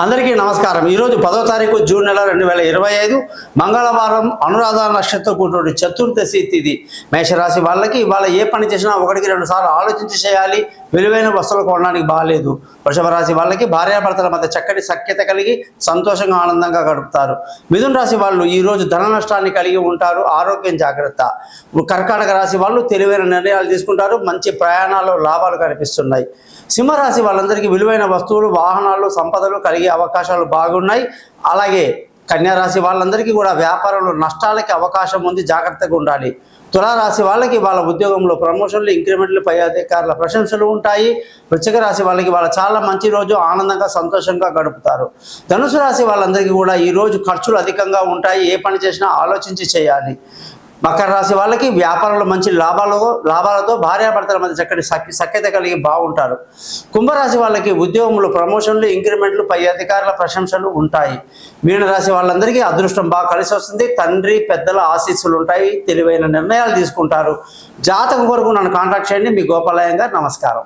అందరికీ నమస్కారం। ఈరోజు 10వ తారీఖు జూన్ నెల 2025 మంగళవారం అనురాధ నక్షత్రం కూడిన చతుర్దశి తిథి। మేషరాశి వాళ్ళకి ఇవాళ ఏ పని చేసినా ఒకటికి రెండు సార్లు ఆలోచించి చేయాలి। విలువైన వస్తువులు కొనడానికి బాగాలేదు। వృషభ రాశి వాళ్ళకి భార్యాభర్తల మధ్య చక్కటి సఖ్యత కలిగి సంతోషంగా ఆనందంగా గడుపుతారు। మిథున రాశి వాళ్ళు ఈ రోజు ధన నష్టాన్ని కలిగి ఉంటారు, ఆరోగ్యం జాగ్రత్త। కర్కాటక రాశి వాళ్ళు తెలివైన నిర్ణయాలు తీసుకుంటారు, మంచి ప్రయాణాల్లో లాభాలు కనిపిస్తున్నాయి। సింహరాశి వాళ్ళందరికీ విలువైన వస్తువులు, వాహనాలు, సంపదలు కలిగే అవకాశాలు బాగున్నాయి। అలాగే కన్యా రాశి వాళ్ళందరికీ కూడా వ్యాపారంలో నష్టాలకి అవకాశం ఉంది, జాగ్రత్తగా ఉండాలి। తులారాశి వాళ్ళకి వాళ్ళ ఉద్యోగంలో ప్రమోషన్లు, ఇంక్రిమెంట్లు, పై అధికారుల ప్రశంసలు ఉంటాయి। వృశ్చిక రాశి వాళ్ళకి వాళ్ళ చాలా మంచి రోజు, ఆనందంగా సంతోషంగా గడుపుతారు। ధనుసు రాశి వాళ్ళందరికీ కూడా ఈ రోజు ఖర్చులు అధికంగా ఉంటాయి, ఏ పని చేసినా ఆలోచించి చేయాలి। మకర రాశి వాళ్ళకి వ్యాపారంలో మంచి లాభాలతో భార్యాభర్తల మధ్య చక్కటి సఖ్యత కలిగి బాగుంటారు। కుంభరాశి వాళ్ళకి ఉద్యోగంలో ప్రమోషన్లు, ఇంక్రిమెంట్లు, పై అధికారుల ప్రశంసలు ఉంటాయి। మీనరాశి వాళ్ళందరికీ అదృష్టం బాగా కలిసి వస్తుంది, తండ్రి పెద్దల ఆశీస్సులు ఉంటాయి, తెలివైన నిర్ణయాలు తీసుకుంటారు। జాతకం కొరకు నన్ను కాంటాక్ట్ చేయండి। మీ గోపాలయ్య గారు, నమస్కారం।